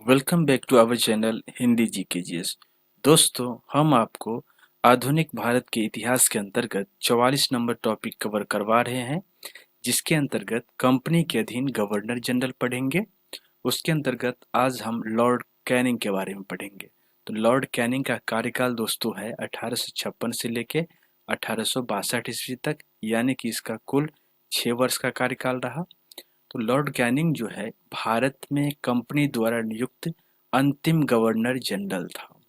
Welcome back to our channel Hindi GKGS. दोस्तों, हम आपको आधुनिक भारत के इतिहास के अंतर्गत 44 नंबर टॉपिक कवर करवा रहे हैं, जिसके अंतर्गत कंपनी के अधीन गवर्नर जनरल पढ़ेंगे। उसके अंतर्गत आज हम लॉर्ड कैनिंग के बारे में पढ़ेंगे। तो लॉर्ड कैनिंग का कार्यकाल दोस्तों है 1856 से लेके 1862 ईस्वी तक, यानी कि इसका कुल 6 वर्ष का कार्यकाल रहा। तो लॉर्ड कैनिंग जो है भारत में कंपनी द्वारा नियुक्त अंतिम गवर्नर जनरल था।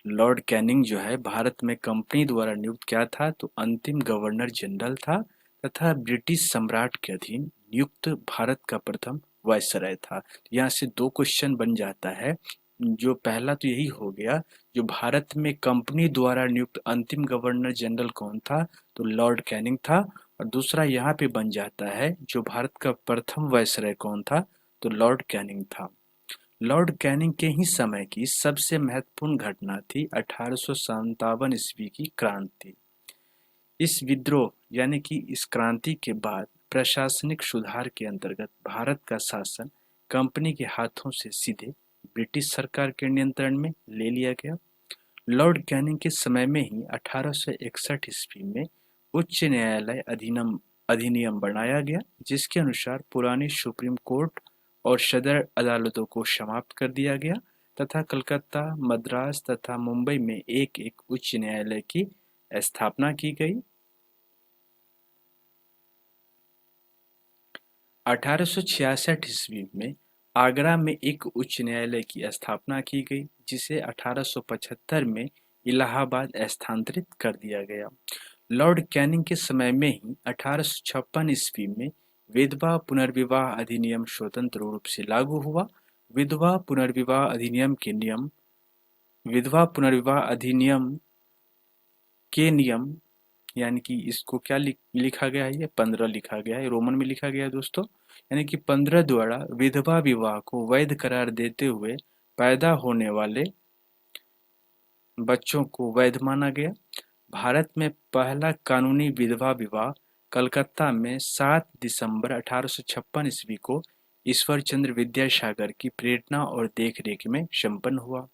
लॉर्ड कैनिंग जो है भारत में कंपनी द्वारा नियुक्त क्या था, तो अंतिम गवर्नर जनरल था तथा ब्रिटिश सम्राट के अधीन नियुक्त भारत का प्रथम वायसराय था। यहाँ से दो क्वेश्चन बन जाता है। जो पहला तो यही हो गया, जो भारत में कंपनी द्वारा नियुक्त अंतिम गवर्नर जनरल कौन था, तो लॉर्ड कैनिंग था। और दूसरा यहाँ पे बन जाता है, जो भारत का प्रथम वायसराय कौन था, तो लॉर्ड कैनिंग था। लॉर्ड कैनिंग के ही समय की सबसे महत्वपूर्ण घटना थी 1857 ईस्वी की क्रांति। इस विद्रोह यानी कि इस क्रांति के बाद प्रशासनिक सुधार के अंतर्गत भारत का शासन कंपनी के हाथों से सीधे ब्रिटिश सरकार के नियंत्रण में ले लिया गया। लॉर्ड कैनिंग के समय में ही 1861 ईस्वी में उच्च न्यायालय अधिनियम बनाया गया, जिसके अनुसार पुरानी सुप्रीम कोर्ट और सदर अदालतों को समाप्त कर दिया गया तथा कलकत्ता, मद्रास तथा मुंबई में एक एक उच्च न्यायालय की स्थापना की गई। 1866 ईस्वी में आगरा में एक उच्च न्यायालय की स्थापना की गई, जिसे 1875 में इलाहाबाद स्थानांतरित कर दिया गया। लॉर्ड कैनिंग के समय में ही 1856 ईस्वी में विधवा पुनर्विवाह अधिनियम स्वतंत्र रूप से लागू हुआ। विधवा पुनर्विवाह अधिनियम के नियम विधवा पुनर्विवाह अधिनियम के नियम यानी कि इसको क्या लिखा गया है, ये 15 लिखा गया है, रोमन में लिखा गया है दोस्तों। यानी कि 15 द्वारा विधवा विवाह को वैध करार देते हुए पैदा होने वाले बच्चों को वैध माना गया। भारत में पहला कानूनी विधवा विवाह कलकत्ता में 7 दिसंबर 1856 ईस्वी को ईश्वर चंद्र विद्यासागर की प्रेरणा और देखरेख में संपन्न हुआ।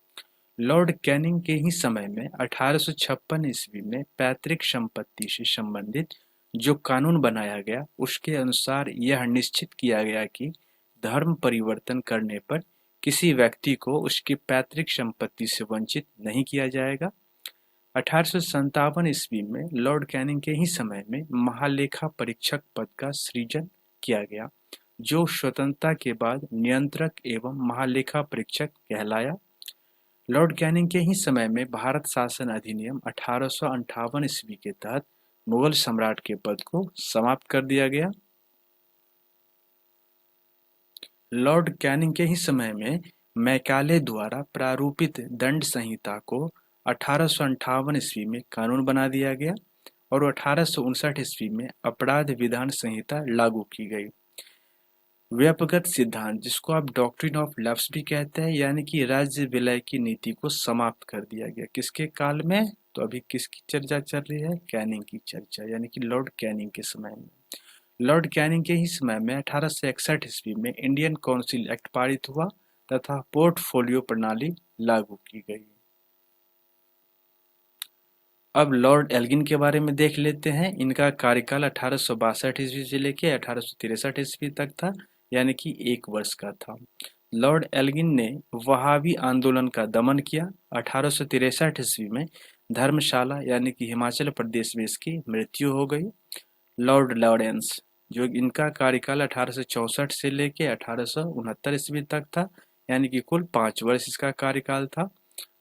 लॉर्ड कैनिंग के ही समय में 1856 ईस्वी में पैतृक संपत्ति से संबंधित जो कानून बनाया गया, उसके अनुसार यह निश्चित किया गया कि धर्म परिवर्तन करने पर किसी व्यक्ति को उसकी पैतृक संपत्ति से वंचित नहीं किया जाएगा। 1857 ईस्वी में लॉर्ड कैनिंग के ही समय में महालेखा परीक्षक पद का सृजन किया गया, जो स्वतंत्रता के बाद नियंत्रक एवं महालेखा परीक्षक कहलाया। लॉर्ड कैनिंग के ही समय में भारत शासन अधिनियम 1858 ईस्वी के तहत मुगल सम्राट के पद को समाप्त कर दिया गया। लॉर्ड कैनिंग के ही समय में मैकाले द्वारा प्रारूपित दंड संहिता को 1858 ईस्वी में कानून बना दिया गया और 1859 ईस्वी में अपराध विधान संहिता लागू की गई। व्यापकगत सिद्धांत, जिसको आप डॉक्ट्रिन ऑफ लैप्स भी कहते हैं, यानी कि राज्य विलय की नीति को समाप्त कर दिया गया। किसके काल में, तो अभी किसकी चर्चा चल रही है, कैनिंग की चर्चा, यानी कि लॉर्ड कैनिंग के समय में। लॉर्ड कैनिंग के ही समय में 1861 ईस्वी में इंडियन काउंसिल एक्ट पारित हुआ तथा पोर्टफोलियो प्रणाली लागू की गई। अब लॉर्ड एल्गिन के बारे में देख लेते हैं। इनका कार्यकाल 1862 ईस्वी से लेकर 1863 ईस्वी तक था, यानी कि 1 वर्ष का था। लॉर्ड एल्गिन ने वहाबी आंदोलन का दमन किया। 1863 ईस्वी में धर्मशाला यानी कि हिमाचल प्रदेश में इसकी मृत्यु हो गई। लॉर्ड लॉरेंस, जो इनका कार्यकाल 1864 से लेके 1869 ईस्वी तक था, यानी कि कुल 5 वर्ष इसका कार्यकाल था।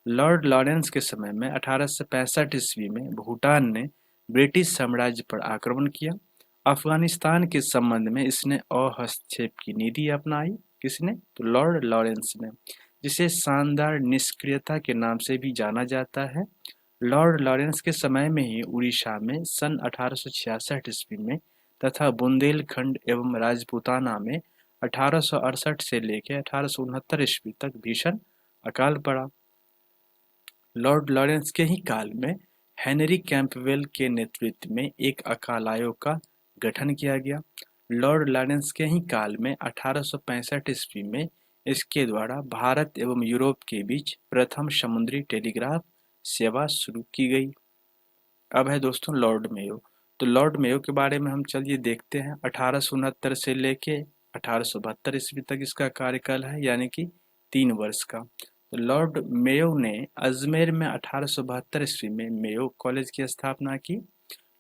लॉर्ड लॉरेंस के समय में 1865 ईस्वी में भूटान ने ब्रिटिश साम्राज्य पर आक्रमण किया। अफगानिस्तान के संबंध में इसने अहस्तक्षेप की नीति अपनाई। किसने, तो लॉर्ड लॉरेंस ने, जिसे शानदार निष्क्रियता के नाम से भी जाना जाता है। लॉर्ड लॉरेंस के समय में ही उड़ीसा में सन 1866 ईस्वी में तथा बुंदेलखंड एवं राजपूताना में 1868 से लेकर 1869 ईस्वी तक भीषण अकाल पड़ा। लॉर्ड लॉरेंस के ही काल में हेनरी कैंपबेल के नेतृत्व में एक अकाल आयोग का गठन किया गया। लॉर्ड लॉरेंस के ही काल में 1865 ईस्वी में इसके द्वारा भारत एवं यूरोप के बीच प्रथम समुद्री टेलीग्राफ सेवा शुरू की गई। अब है दोस्तों लॉर्ड मेयो। तो लॉर्ड मेयो के बारे में हम चलिए देखते हैं। 1869 से लेके 1872 ईस्वी तक इसका कार्यकाल है, यानी कि 3 वर्ष का। तो लॉर्ड मेयो ने अजमेर में 1872 ईस्वी में मेयो कॉलेज की स्थापना की।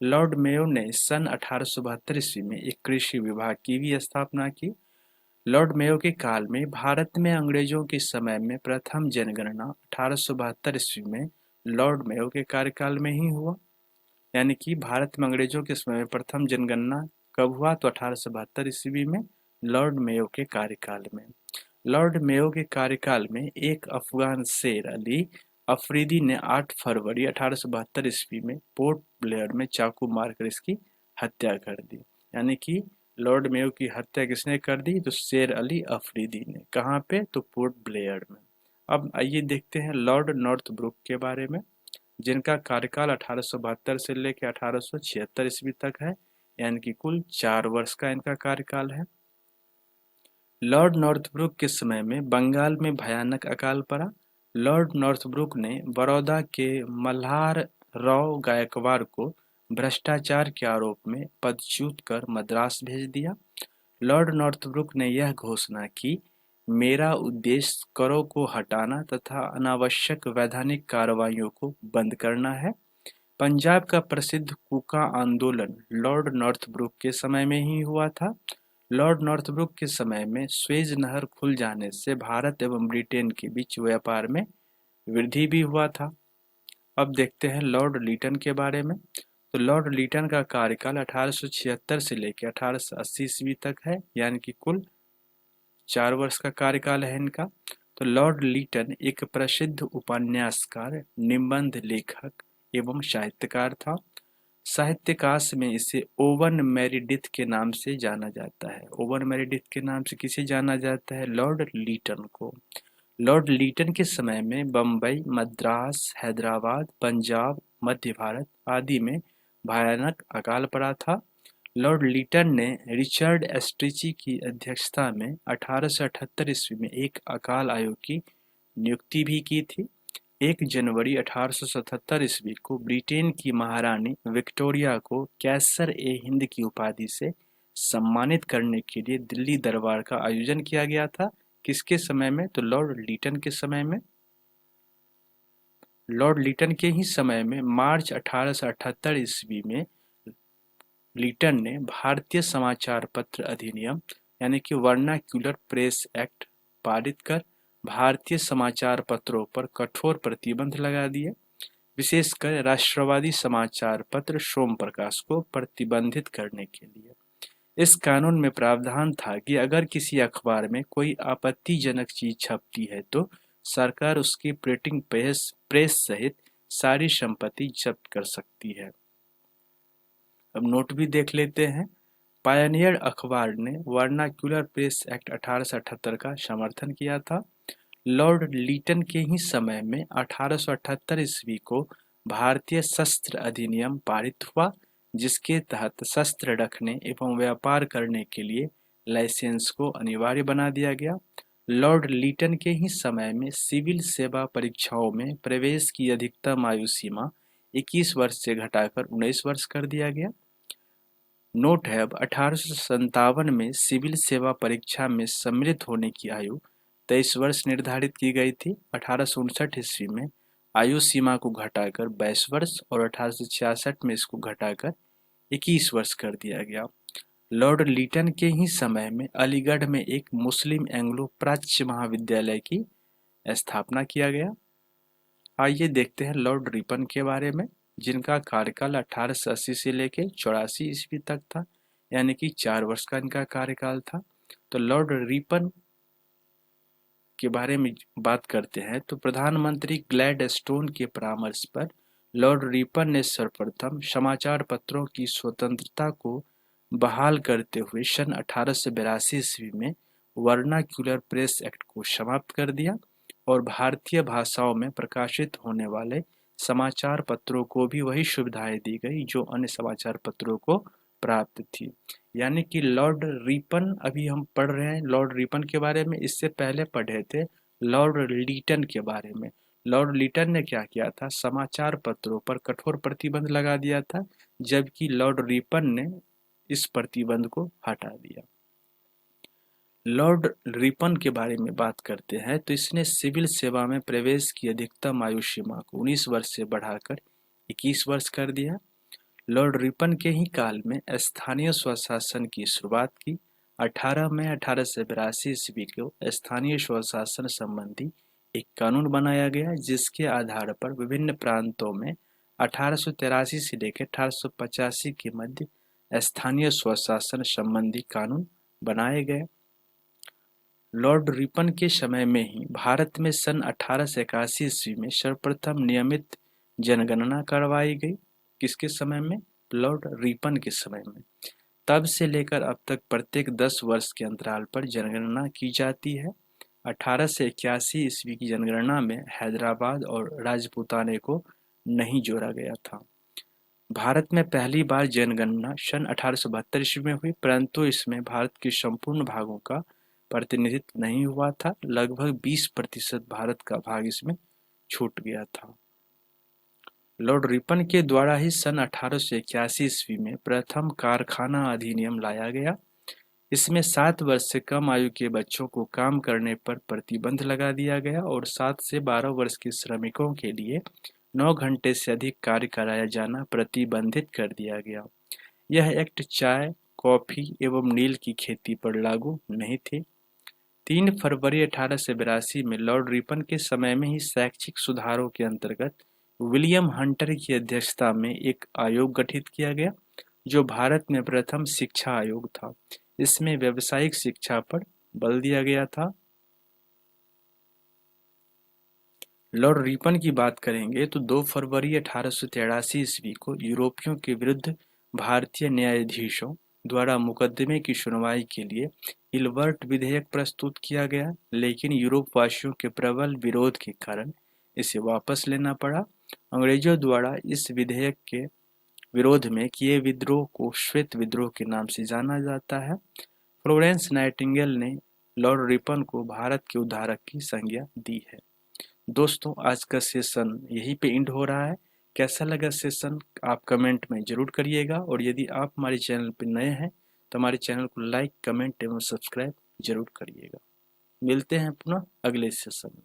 लॉर्ड मेयो ने सन 1872 ईस्वी में एक कृषि विभाग की भी स्थापना की। लॉर्ड मेयो के काल में भारत में अंग्रेजों के समय में प्रथम जनगणना 1872 ईस्वी में लॉर्ड मेयो के कार्यकाल में ही हुआ। यानी कि भारत में अंग्रेजों के समय में प्रथम जनगणना कब हुआ? तो 1872 ईस्वी में लॉर्ड मेयो के कार्यकाल में। लॉर्ड मेयो के कार्यकाल में एक अफगान शेर अली अफरीदी ने 8 फरवरी 1872 ईस्वी में पोर्ट ब्लेयर में चाकू मारकर इसकी हत्या कर दी। यानी कि लॉर्ड मेयो की हत्या किसने कर दी? तो शेर अली अफरीदी ने। कहाँ पे? तो पोर्ट ब्लेयर में। अब आइए देखते हैं लॉर्ड नॉर्थब्रुक के बारे में, जिनका कार्यकाल 1872 से लेकर 1876 ईस्वी तक है, यानी कि कुल 4 वर्ष का इनका कार्यकाल है। लॉर्ड नॉर्थब्रुक के समय में बंगाल में भयानक अकाल पड़ा। लॉर्ड नॉर्थब्रुक ने बड़ौदा के मल्हार राव गायकवाड़ को भ्रष्टाचार के आरोप में पदच्युत कर मद्रास भेज दिया। लॉर्ड नॉर्थब्रुक ने यह घोषणा की, मेरा उद्देश्य करों को हटाना तथा अनावश्यक वैधानिक कार्रवाइयों को बंद करना है। पंजाब का प्रसिद्ध कूका आंदोलन लॉर्ड नॉर्थब्रुक के समय में ही हुआ था। लॉर्ड नॉर्थब्रुक के समय में स्वेज नहर खुल जाने से भारत एवं ब्रिटेन के बीच व्यापार में वृद्धि भी हुआ था। अब देखते हैं लॉर्ड लीटन के बारे में। तो लॉर्ड लीटन का कार्यकाल 1876 से लेकर 1880 ईस्वी तक है, यानी कि कुल 4 वर्ष का कार्यकाल है इनका। तो लॉर्ड लीटन एक प्रसिद्ध उपन्यासकार, निबंध लेखक एवं साहित्यकार था। साहित्यकाश में इसे ओवन मेरिडिथ के नाम से जाना जाता है। ओवन मेरिडिथ के नाम से किसे जाना जाता है? लॉर्ड लीटन को। लॉर्ड लीटन के समय में बम्बई, मद्रास, हैदराबाद, पंजाब, मध्य भारत आदि में भयानक अकाल पड़ा था। लॉर्ड लीटन ने रिचर्ड एस्ट्रिची की अध्यक्षता में 1878 ईस्वी में एक अकाल आयोग की नियुक्ति भी की थी। 1 जनवरी 1877 ईस्वी को ब्रिटेन की महारानी विक्टोरिया को कैसर-ए-हिंद की उपाधि से सम्मानित करने के लिए दिल्ली दरबार का आयोजन किया गया था। किसके समय में? तो लॉर्ड लीटन के समय में। लॉर्ड लीटन के ही समय में मार्च 1878 ईस्वी में लीटन ने भारतीय समाचार पत्र अधिनियम यानी कि वर्नाक्यूलर प्रेस एक्ट पारित कर भारतीय समाचार पत्रों पर कठोर प्रतिबंध लगा दिए। विशेषकर राष्ट्रवादी समाचार पत्र सोम प्रकाश को प्रतिबंधित करने के लिए। इस कानून में प्रावधान था कि अगर किसी अखबार में कोई आपत्तिजनक चीज छपती है तो सरकार उसकी प्रिंटिंग प्रेस सहित सारी संपत्ति जब्त कर सकती है। अब नोट भी देख लेते हैं। पायनियर अखबार ने वर्नाक्यूलर प्रेस एक्ट 1878 का समर्थन किया था। लॉर्ड लीटन के ही समय में 1878 ईस्वी को भारतीय शस्त्र अधिनियम पारित हुआ, जिसके तहत शस्त्र रखने एवं व्यापार करने के लिए लाइसेंस को अनिवार्य बना दिया गया। लॉर्ड लीटन के ही समय में सिविल सेवा परीक्षाओं में प्रवेश की अधिकतम आयु सीमा 21 वर्ष से घटाकर 19 वर्ष कर दिया गया। नोट है, अब 1857 में सिविल सेवा परीक्षा में सम्मिलित होने की आयु 23 वर्ष निर्धारित की गई थी। 1859 ईस्वी में आयु सीमा को घटाकर 22 वर्ष और 1866 में इसको घटाकर 21 वर्ष कर दिया गया। लॉर्ड लीटन के ही समय में अलीगढ़ में एक मुस्लिम एंग्लो प्राच्य महाविद्यालय की स्थापना किया गया। आइए देखते हैं लॉर्ड रिपन के बारे में, जिनका कार्यकाल 1880 से लेकर 84 ईस्वी तक था, यानी कि 4 वर्ष का इनका कार्यकाल था। तो लॉर्ड रिपन के बारे में बात करते हैं तो प्रधानमंत्री ग्लैडस्टोन के परामर्श पर लॉर्ड रिपन ने सर्वप्रथम समाचार पत्रों की स्वतंत्रता को बहाल करते हुए सन 1882 ईस्वी में वर्नाक्यूलर प्रेस एक्ट को समाप्त कर दिया और भारतीय भाषाओं में प्रकाशित होने वाले समाचार पत्रों को भी वही सुविधाएं दी गई जो अन्य समाचार पत्रों को प्राप्त थी। यानी कि लॉर्ड रिपन अभी हम पढ़ रहे हैं लॉर्ड रिपन के बारे में, इससे पहले पढ़े थे लॉर्ड लीटन के बारे में। लॉर्ड लीटन ने क्या किया था, समाचार पत्रों पर कठोर प्रतिबंध लगा दिया था, जबकि लॉर्ड रिपन ने इस प्रतिबंध को हटा दिया। लॉर्ड रिपन के बारे में बात करते हैं तो इसने सिविल सेवा में प्रवेश की अधिकतम आयु सीमा को 19 वर्ष से बढ़ाकर 21 वर्ष कर दिया। लॉर्ड रिपन के ही काल में स्थानीय स्वशासन की शुरुआत की। 18 मई 1882 ईस्वी को स्थानीय स्वशासन संबंधी एक कानून बनाया गया, जिसके आधार पर विभिन्न प्रांतों में 1883 से लेकर 1885 के मध्य स्थानीय स्वशासन संबंधी कानून बनाए गए। लॉर्ड रिपन के समय में ही भारत में सन 1881 ईस्वी में सर्वप्रथम नियमित जनगणना करवाई गई। किसके समय में? लॉर्ड रिपन के समय में। तब से लेकर अब तक प्रत्येक 10 वर्ष के अंतराल पर जनगणना की जाती है। 1881 ईस्वी की जनगणना में हैदराबाद और राजपूताने को नहीं जोड़ा गया था। भारत में पहली बार जनगणना सन 1872 ईस्वी में हुई, परंतु इसमें भारत के संपूर्ण भागों का प्रतिनिधित्व नहीं हुआ था। लगभग 20% भारत का भाग इसमें छूट गया था। लॉर्ड रिपन के द्वारा ही सन 1881 ईस्वी में प्रथम कारखाना अधिनियम लाया गया। इसमें 7 वर्ष से कम आयु के बच्चों को काम करने पर प्रतिबंध लगा दिया गया और 7 से 12 वर्ष के श्रमिकों के लिए 9 घंटे से अधिक कार्य कराया जाना प्रतिबंधित कर दिया गया। यह एक्ट चाय, कॉफी एवं नील की खेती पर लागू नहीं थे। 3 फरवरी 1882 में लॉर्ड रिपन के समय में ही शैक्षिक सुधारों के अंतर्गत विलियम हंटर की अध्यक्षता में एक आयोग गठित किया गया, जो भारत में प्रथम शिक्षा आयोग था। इसमें व्यावसायिक शिक्षा पर बल दिया गया था। लॉर्ड रिपन की बात करेंगे तो 2 फरवरी 1883 ईस्वी को यूरोपियों के विरुद्ध भारतीय न्यायाधीशों द्वारा मुकदमे की सुनवाई के लिए इल्बर्ट विधेयक प्रस्तुत किया गया, लेकिन यूरोप वासियों के प्रबल विरोध के कारण इसे वापस लेना पड़ा। अंग्रेजों द्वारा इस विधेयक के विरोध में किए विद्रोह को श्वेत विद्रोह के नाम से जाना जाता है। फ्लोरेंस नाइटिंगेल ने लॉर्ड रिपन को भारत के उद्धारक की संज्ञा दी है। दोस्तों, आज का सेशन यहीं पे एंड हो रहा है। कैसा लगा सेशन आप कमेंट में जरूर करिएगा, और यदि आप हमारे चैनल पर नए हैं तो हमारे चैनल को लाइक, कमेंट एवं सब्सक्राइब जरूर करिएगा। मिलते हैं पुनः अगले सेशन में।